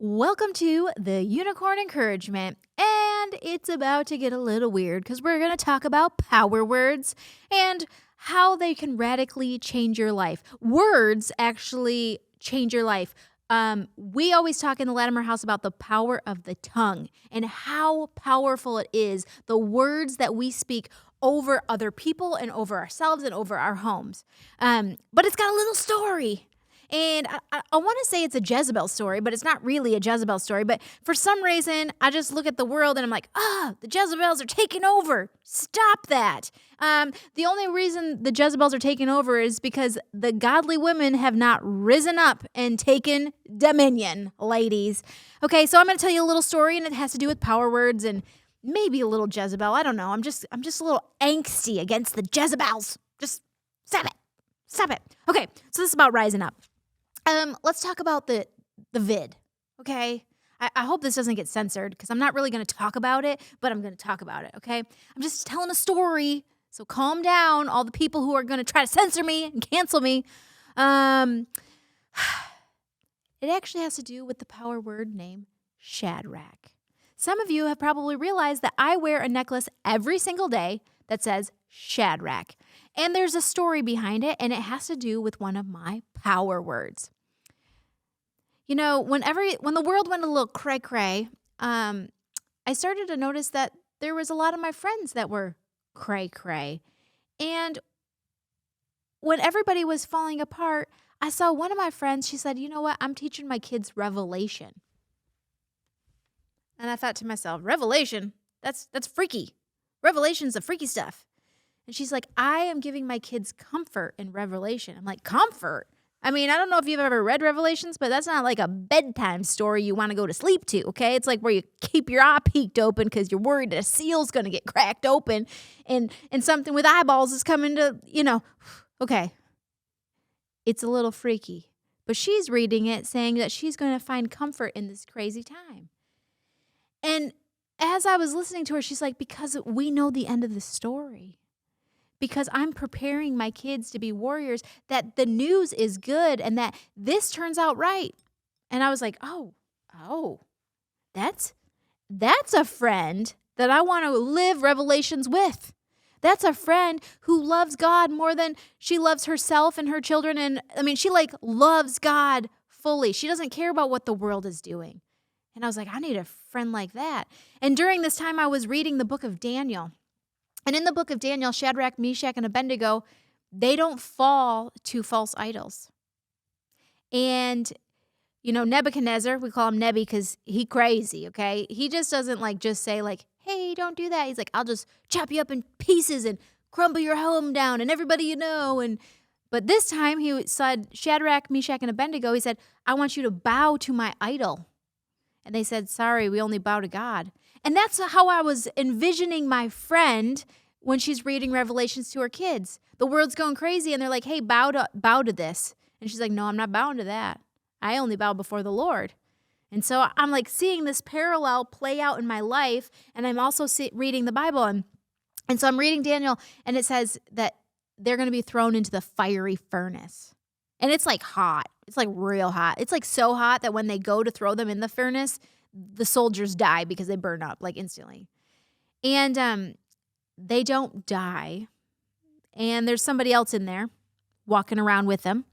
Welcome to the Unicorn Encouragement. And it's about to get a little weird because we're going to talk about power words and how they can radically change your life. Words actually change your life. We always talk in the Latimer House about the power of the tongue and how powerful it is, the words that we speak over other people and over ourselves and over our homes. But it's got a little story. And I want to say it's a Jezebel story, but it's not really a Jezebel story. But for some reason, I just look at the world and I'm like, the Jezebels are taking over. Stop that. The only reason the Jezebels are taking over is because the godly women have not risen up and taken dominion, ladies. Okay, so I'm going to tell you a little story, and it has to do with power words and maybe a little Jezebel. I don't know. I'm just a little angsty against the Jezebels. Just stop it. Stop it. Okay, so this is about rising up. Let's talk about the vid, okay? I hope this doesn't get censored because I'm not really going to talk about it, but I'm going to talk about it, okay? I'm just telling a story, so calm down, all the people who are going to try to censor me and cancel me. It actually has to do with the power word name Shadrach. Some of you have probably realized that I wear a necklace every single day that says Shadrach. And there's a story behind it, and it has to do with one of my power words. You know, when the world went a little cray-cray, I started to notice that there was a lot of my friends that were cray-cray. And when everybody was falling apart, I saw one of my friends, she said, you know what, I'm teaching my kids Revelation. And I thought to myself, Revelation? That's freaky. Revelation's the freaky stuff. And she's like, I am giving my kids comfort in Revelation. I'm like, comfort? I mean, I don't know if you've ever read Revelations, but that's not like a bedtime story you want to go to sleep to, okay? It's like where you keep your eye peeked open because you're worried that a seal's going to get cracked open and something with eyeballs is coming to, okay. It's a little freaky. But she's reading it saying that she's going to find comfort in this crazy time. And as I was listening to her, she's like, because we know the end of the story. Because I'm preparing my kids to be warriors, that the news is good and that this turns out right. And I was like, oh, that's a friend that I want to live Revelations with. That's a friend who loves God more than she loves herself and her children. And I mean, she loves God fully. She doesn't care about what the world is doing. And I was like, I need a friend like that. And during this time, I was reading the book of Daniel. And in the book of Daniel, Shadrach, Meshach, and Abednego, they don't fall to false idols. And, Nebuchadnezzar, we call him Nebi because he crazy, okay? He just doesn't just say hey, don't do that. He's like, I'll just chop you up in pieces and crumble your home down and everybody you know. But this time he said, Shadrach, Meshach, and Abednego, he said, I want you to bow to my idol. And they said, sorry, we only bow to God. And that's how I was envisioning my friend when she's reading Revelations to her kids. The world's going crazy, and they're like, hey, bow to this. And she's like, no, I'm not bowing to that. I only bow before the Lord. And so I'm seeing this parallel play out in my life, and I'm also reading the Bible. And so I'm reading Daniel, and it says that they're going to be thrown into the fiery furnace. And it's hot. It's real hot. It's so hot that when they go to throw them in the furnace, the soldiers die because they burn up instantly. And they don't die. And there's somebody else in there walking around with them.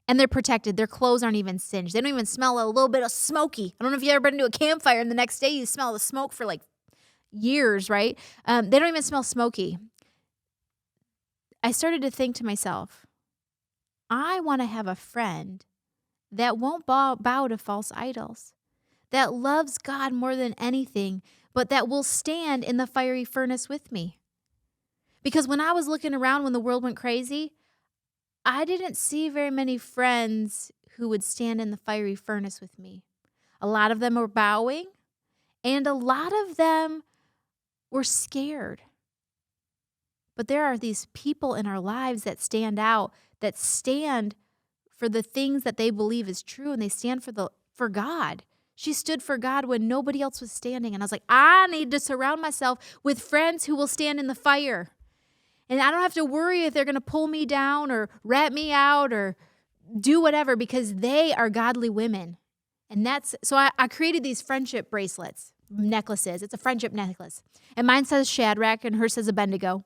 And they're protected. Their clothes aren't even singed. They don't even smell a little bit of smoky. I don't know if you've ever been to a campfire and the next day you smell the smoke for years, right? They don't even smell smoky. I started to think to myself, I want to have a friend that won't bow to false idols, that loves God more than anything, but that will stand in the fiery furnace with me. Because when I was looking around when the world went crazy, I didn't see very many friends who would stand in the fiery furnace with me. A lot of them were bowing, and a lot of them were scared. But there are these people in our lives that stand out, that stand for the things that they believe is true, and they stand for God. She stood for God when nobody else was standing. And I was like, I need to surround myself with friends who will stand in the fire. And I don't have to worry if they're going to pull me down or rat me out or do whatever, because they are godly women. And so I created these friendship necklaces. It's a friendship necklace. And mine says Shadrach and hers says Abednego.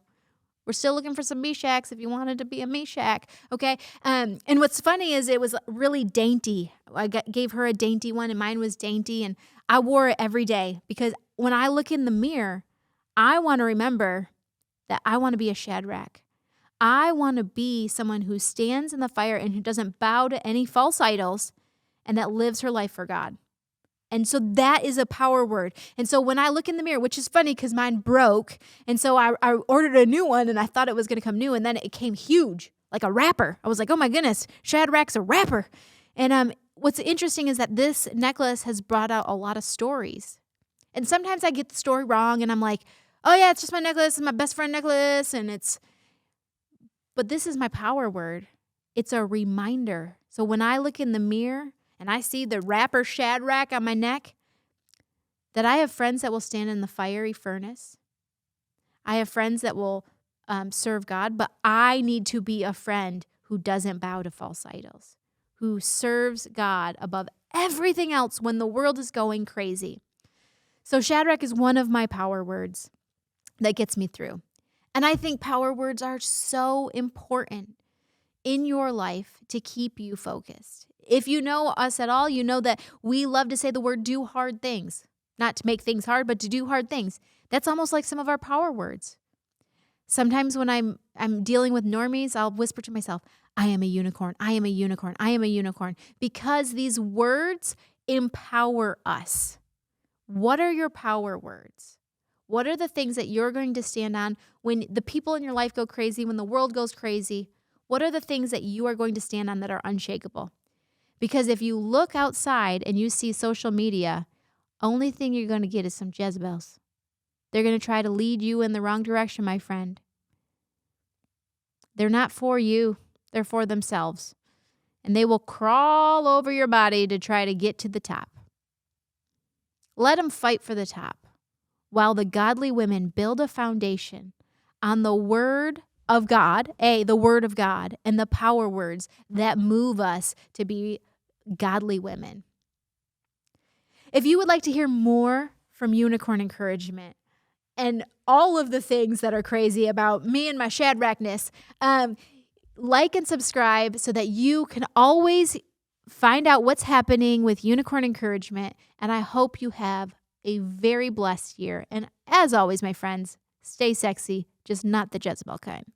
We're still looking for some Meshachs if you wanted to be a Meshach, okay? And what's funny is it was really dainty. I gave her a dainty one, and mine was dainty, and I wore it every day because when I look in the mirror, I want to remember that I want to be a Shadrach. I want to be someone who stands in the fire and who doesn't bow to any false idols and that lives her life for God. And so that is a power word. And so when I look in the mirror, which is funny because mine broke, and so I ordered a new one, and I thought it was going to come new, and then it came huge, like a rapper. I was like, oh my goodness, Shadrach's a rapper. And what's interesting is that this necklace has brought out a lot of stories. And sometimes I get the story wrong, and I'm like, oh yeah, it's just my necklace, it's my best friend necklace, but this is my power word. It's a reminder. So when I look in the mirror, and I see the rapper Shadrach on my neck, that I have friends that will stand in the fiery furnace. I have friends that will serve God, but I need to be a friend who doesn't bow to false idols, who serves God above everything else when the world is going crazy. So Shadrach is one of my power words that gets me through. And I think power words are so important in your life to keep you focused. If you know us at all, you know that we love to say the word do hard things. Not to make things hard, but to do hard things. That's almost like some of our power words. Sometimes when I'm dealing with normies, I'll whisper to myself, I am a unicorn, I am a unicorn, I am a unicorn. Because these words empower us. What are your power words? What are the things that you're going to stand on when the people in your life go crazy, when the world goes crazy? What are the things that you are going to stand on that are unshakable? Because if you look outside and you see social media, only thing you're going to get is some Jezebels. They're going to try to lead you in the wrong direction, my friend. They're not for you. They're for themselves. And they will crawl over your body to try to get to the top. Let them fight for the top, while the godly women build a foundation on the word of God, the word of God, and the power words that move us to be godly women. If you would like to hear more from Unicorn Encouragement and all of the things that are crazy about me and my Shadrachness, like and subscribe so that you can always find out what's happening with Unicorn Encouragement. And I hope you have a very blessed year. And as always, my friends, stay sexy, just not the Jezebel kind.